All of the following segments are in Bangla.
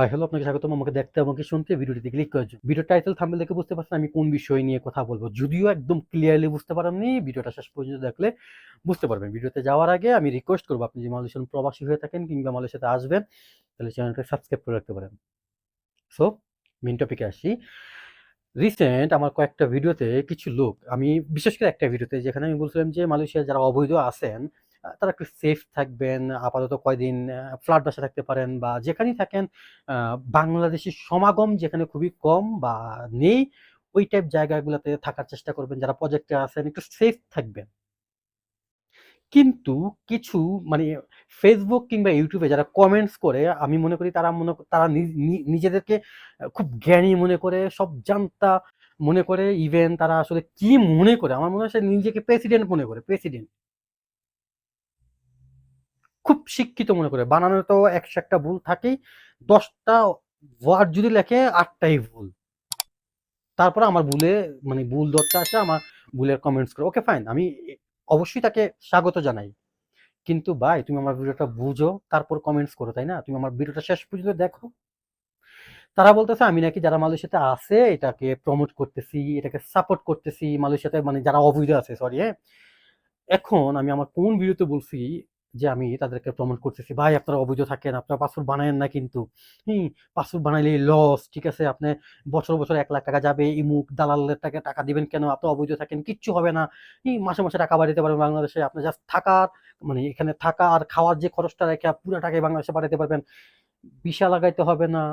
হাই হ্যালো, আপনাকে স্বাগতম আমাকে দেখতে এবং শুনতে ভিডিওটিতে ক্লিক করার জন্য। ভিডিও টাইটেল থাম্বনেল দেখে বুঝতে পারছেন আমি কোন বিষয় নিয়ে কথা বলবো। যদিও একদম ক্লিয়ারলি বুঝতে পারেননি, ভিডিওটা শেষ পর্যন্ত দেখলে বুঝতে পারবেন। ভিডিওতে যাওয়ার আগে আমি রিকোয়েস্ট করবো, আপনি যদি মালয়েশিয়ান প্রবাসী হয়ে থাকেন কিংবা মালয়েশিয়াতে আসবেন, তাহলে চ্যানেলটা সাবস্ক্রাইব করে রাখতে পারেন। সো মেইন টপিকে আসি। রিসেন্ট আমার কয়েকটা ভিডিওতে কিছু লোক, আমি বিশেষ করে একটা ভিডিওতে যেখানে আমি বলছিলাম যে মালয়েশিয়ায় যারা অবৈধ আছেন তারা একটু সেফ থাকবেন, আপাতত কয়দিন ফ্ল্যাট বাসায় থাকতে পারেন বা যেখানেই থাকেন, বাংলাদেশি সমাগম যেখানে খুবই কম বা নেই, ওই টাইপ জায়গাগুলোতে থাকার চেষ্টা করবেন। যারা প্রজেক্টে আছেন একটু সেফ থাকবেন। কিন্তু কিছু মানে ফেসবুক কিংবা ইউটিউবে যারা কমেন্টস করে, আমি মনে করি তারা নিজেদেরকে খুব জ্ঞানী মনে করে, সব জানতা মনে করে। ইভেন তারা আসলে কি মনে করে, আমার মনে হয় সে নিজেকে প্রেসিডেন্ট মনে করে। প্রেসিডেন্ট খুব শিক্ষিত মনে করে। বানানো তো ১০০ ভুল থাকেই। ১০টা ওয়ার্ড যদি লেখে ৮টাই ভুল। তারপরে আমার ভুল ধরতে আসে, আমার ভুলের কমেন্টস করে। ওকে ফাইন, আমি অবশ্যই তাকে স্বাগত জানাই। কিন্তু ভাই, তুমি আমার ভিডিওটা বুঝো, তারপর কমেন্টস করো, তাই না? তুমি আমার ভিডিওটা শেষ পর্যন্ত দেখো। তারা বলতেছে আমি নাকি যারা মালয়েশিয়াতে আছে এটাকে প্রমোট করতেছি, এটাকে সাপোর্ট করতেছি। মালয়েশিয়াতে মানে যারা অবৈধ আছে, সরি হ্যাঁ। এখন আমি আমার কোন ভিডিওতে বলছি যে আমি তাদেরকে প্রমোট করতেছি? ভাই, আপনারা অবৈধ থাকেন, আপনারা পাসপোর্ট বানায়েন না কিন্তু। হুম, পাসপোর্ট বানাইলে লস, ঠিক আছে? আপনি বছর বছর ১ লাখ টাকা যাবে, ইমুক দালালের টাকা টাকা দিবেন কেন? আপনি অবৈধ থাকেন, কিচ্ছু হবে না। মাসে মাসে টাকা পাঠাতে পারবেন বাংলাদেশে। আপনি জাস্ট থাকার মানে এখানে থাকা আর খাওয়ার যে খরচটা রেখে পুরো টাকাই বাংলাদেশে পাঠাতে পারবেন। ভিসা লাগাইতে হবে না,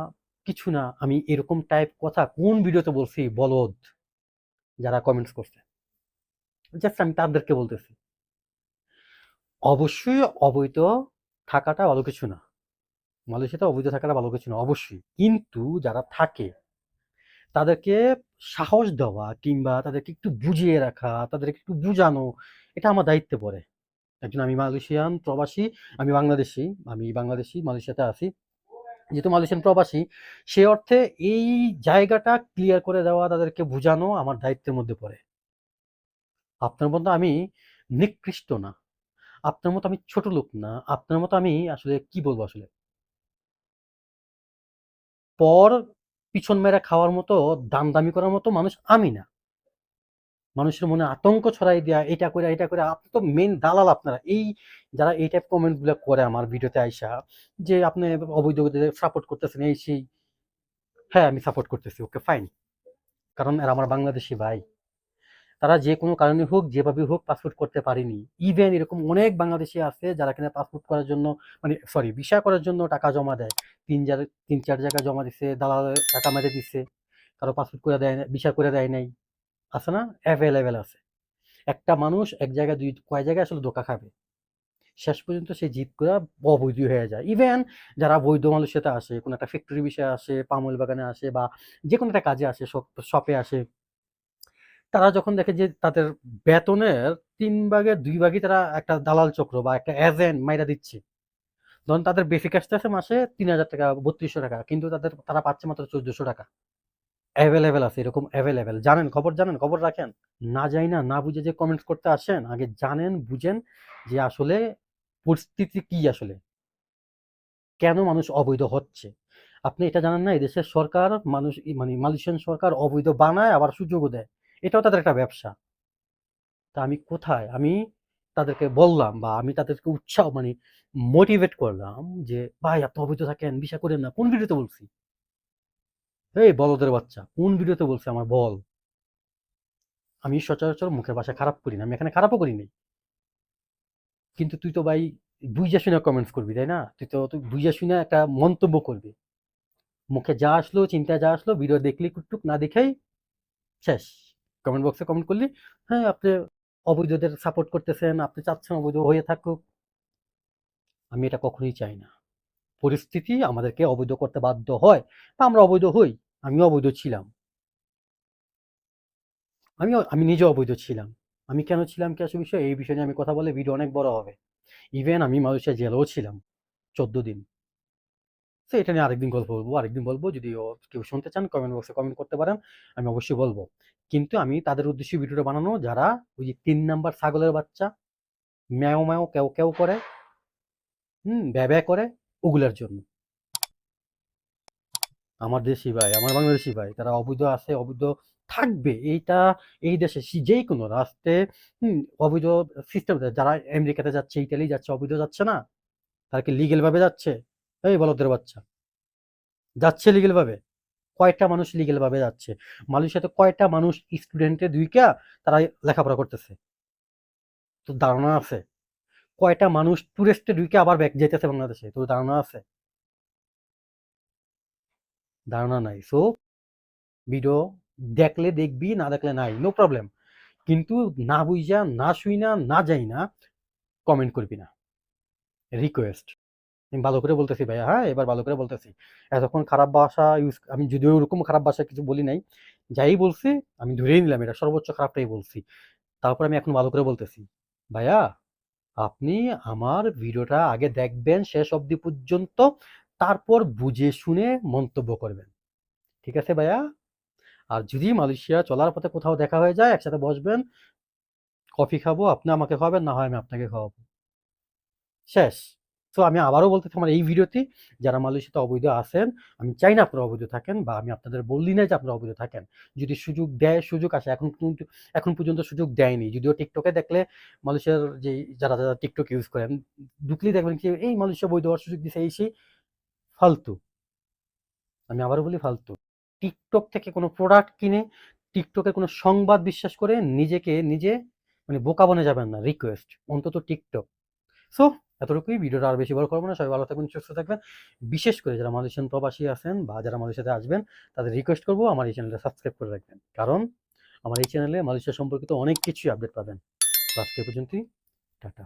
কিছু না। আমি এরকম টাইপ কথা কোন ভিডিওতে বলছি বলদ? যারা কমেন্টস করছে, জাস্ট আমি তাদেরকে বলতেছি, অবশ্যই অবৈধ থাকাটা ভালো কিছু না। মালয়েশিয়াতে অবৈধ থাকাটা ভালো কিছু না, অবশ্যই। কিন্তু যারা থাকে তাদেরকে সাহস দেওয়া কিংবা তাদেরকে একটু বুঝিয়ে রাখা, তাদেরকে একটু বুঝানো, এটা আমার দায়িত্বে পড়ে। একজন আমি মালয়েশিয়ান প্রবাসী, আমি বাংলাদেশী, মালয়েশিয়াতে আছি। যেহেতু মালয়েশিয়ান প্রবাসী, সে অর্থে এই জায়গাটা ক্লিয়ার করে দেওয়া, তাদেরকে বুঝানো আমার দায়িত্বের মধ্যে পড়ে। আপনার মতো আমি নিকৃষ্ট না, আপনার মতো আমি ছোট লোক না, আপনার মতো আমি আসলে কি বলবো আসলে, পর পিছন মেরে খাওয়ার মতো দামদামি করার মতো মানুষ আমি না। মানুষের মনে আতঙ্ক ছড়াই দেয়া, এটা করে আপনি তো মেন দালাল আপনারা। এই যারা এই টাইপ কমেন্ট গুলো করে আমার ভিডিওতে আইসা যে আপনি অবৈধদের সাপোর্ট করতেছেন, এই সেই। হ্যাঁ, আমি সাপোর্ট করতেছি, ওকে ফাইন। কারণ এরা আমার বাংলাদেশি ভাই। তারা যে কোনো কারণে হোক, যেভাবে হোক পাসপোর্ট করতে পারেনি। ইভেন এরকম অনেক বাংলাদেশি আছে যারা কিনা পাসপোর্ট করার জন্য মানে সরি ভিসা করার জন্য টাকা জমা দেয়। ৩ ৪ জায়গায় জমা দিছে, দালালের টাকা মেরে দিছে, কারো পাসপোর্ট করে দেয় না, ভিসা করে দেয় নাই। আছে না? এভেলেবেল আছে। একটা মানুষ এক জায়গায় কয় জায়গায় আসলে ধোঁকা খাবে? শেষ পর্যন্ত সে জিদ কইরা অবৈধ হয়ে যায়। ইভেন যারা বৈধ মালয়েশিয়াতে আসে, কোনো একটা ফ্যাক্টরি বিষয়ে আসে, পাম অয়েল বাগানে আসে বা যেকোনো একটা কাজে আসে, শপে আসে, তারা যখন দেখে যে তাদের বেতনের ৩ ভাগের ২ ভাগই তারা একটা দালাল চক্র বা একটা এজেন্ট মাইরা দিচ্ছে। ধরুন তাদের বেসিক আসতেছে মাসে ৳৩,০০০, ৳৩২০০, কিন্তু তারা পাচ্ছে মাত্র ৳১৪০০। এভেলেবেল আছে, এরকম এভেলেবেল। জানেন, খবর রাখেন। না জাইনা, না বুঝে যে কমেন্টস করতে আসেন, আগে জানেন, বুঝেন যে আসলে পরিস্থিতি কি আসলে। কেন মানুষ অবৈধ হচ্ছে? আপনি এটা জানেন না এদেশের সরকার মানে মালয়েশিয়ান সরকার অবৈধ বানায় আবার সুযোগও দেয়। এটাও তাদের একটা ব্যবসা। তা আমি কোথায়? আমি তাদেরকে বললাম বা আমি তাদেরকে উৎসাহ মানে মোটিভেট করলাম যে, "ভাই, আপনি অবৈধ থাকেন, ভিসা কইরেন না।" কোন ভিডিওতে বলছি? এই বলদের বাচ্চা! কোন ভিডিওতে বলছি আমায় বল। আমি সচরাচর মুখের ভাষা খারাপ করি না। আমি এখানে খারাপও করি নাই। কিন্তু তুই তো ভাই বুইঝা শুইনা কমেন্টস করবি, তাই না? তুই বুইঝা শুইনা একটা মন্তব্য করবি। মুখে যা আসলো, চিন্তায় যা আসলো, ভিডিও দেখলি টুকটুক, না দেখেই শেষ। কমেন্ট বক্সে কমেন্ট করলি, "হ্যাঁ, আপনি অবৈধদের সাপোর্ট করতেছেন, আপনি চাচ্ছেন অবৈধ হয়ে থাকুক।" আমি এটা কখনোই চাই না। পরিস্থিতি আমাদেরকে অবৈধ করতে বাধ্য হয় বা আমরা অবৈধ হই। আমিও অবৈধ ছিলাম। আমি নিজেও অবৈধ ছিলাম। আমি কেন ছিলাম কি আসল বিষয়? এই বিষয় নিয়ে আমি কথা বললে ভিডিও অনেক বড় হবে। ইভেন আমি মালয়েশিয়া জেলেও ছিলাম ১৪ দিন। সো এটা নিয়ে আরেকদিন বলব। যদি কেউ শুনতে চান কমেন্ট বক্সে কমেন্ট করতে পারেন। আমি অবশ্যই বলব। কিন্তু আমি তাদের উদ্দেশ্যে ভিডিওটা বানানো যারা ওই যে ৩ নাম্বার ছাগলের বাচ্চা, ম্যাও, ম্যাও, ক্যাও, ক্যাও করে, ভ্যাঁ, ভ্যাঁ করে, ওগুলার জন্য। আমার দেশি ভাই, আমার বাংলাদেশি ভাই তারা অবৈধ আছে, অবৈধ থাকবে। এইটা এই দেশে যেই কোনো রাষ্ট্রে অবৈধ সিস্টেম যারা আমেরিকাতে যাচ্ছে, ইতালি যাচ্ছে, অবৈধ যাচ্ছে না? তারা কি লিগ্যাল ভাবে যাচ্ছে? এই বলদের বাচ্চা, যাচ্ছে লিগ্যাল ভাবে? কয়টা মানুষ লিগ্যাল ভাবে যাচ্ছে? মালয়েশিয়াতে কয়টা মানুষ স্টুডেন্টে ঢুইকা তারা লেখাপড়া করতেছে? তোর ধারণা আছে? কয়টা মানুষ টুরিস্টে ঢুইকা আবার ব্যাক যাইতেছে বাংলাদেশে? তোর ধারণা আছে? ধারণা নাই। সো ভিডিও দেখলে দেখবি, না দেখলে নাই, নো প্রবলেম। কিন্তু না বুঝা, না শুইনা, না যাই না কমেন্ট করবি না। রিকোয়েস্ট। আমি ভালো করে বলতেছি ভাইয়া, হ্যাঁ? এবার ভালো করে বলতেছি। এতক্ষণ খারাপ ভাষা আমি যদিও ওরকম খারাপ ভাষা কিছু বলি নাই। যাই বলছি আমি ধরেই নিলাম এটা সর্বোচ্চ খারাপটাই বলছি। তারপর আমি এখন ভালো করে বলতেছি। ভাইয়া, আপনি আমার ভিডিওটা আগে দেখবেন শেষ অবধি পর্যন্ত, তারপর বুঝে শুনে মন্তব্য করবেন। ঠিক আছে ভাইয়া? আর যদি মালয়েশিয়া চলার পথে কোথাও দেখা হয়ে যায়, একসাথে বসবেন, কফি খাবো, আপনি আমাকে খাওয়াবেন, না হয় আমি আপনাকে খাওয়াবো। শেষ। সো আমি আবারও বলতেছি আমার এই ভিডিওতে, যারা মালয়েশিয়াতে অবৈধ আছেন, আমি চাই না আপনারা অবৈধ থাকেন, বা আমি আপনাদের বললি না যে আপনারা অবৈধ থাকেন। যদি সুযোগ দেয়, সুযোগ আসে, এখন পর্যন্ত সুযোগ দেয়নি। যদিও টিকটকে দেখলে মালয়েশিয়ার যে যারা টিকটক ইউজ করেন, ঢুকলেই দেখবেন কি এই মালয়েশিয়া বৈধ হওয়ার সুযোগ দিছে এই সেই, ফালতু। আমি আবারও বলি ফালতু। টিকটক থেকে কোনো প্রোডাক্ট কিনে, টিকটকের কোনো সংবাদ বিশ্বাস করে নিজেকে নিজে মানে বোকা বনে যাবেন না। রিকোয়েস্ট, অন্তত টিকটক। সো এতটুকুই, ভিডিওটা আর বেশি বড় করবো না। সবাই ভালো থাকবেন, সুস্থ থাকবেন। বিশেষ করে যারা মালয়েশিয়ান প্রবাসী আছেন বা যারা মালয়েশিয়াতে আসবেন, তাদের রিকোয়েস্ট করবো আমার এই চ্যানেলটা সাবস্ক্রাইব করে রাখবেন। কারণ আমার এই চ্যানেলে মালয়েশিয়া সম্পর্কিত অনেক কিছুই আপডেট পাবেন। তো আজকে এ পর্যন্তই। টাটা।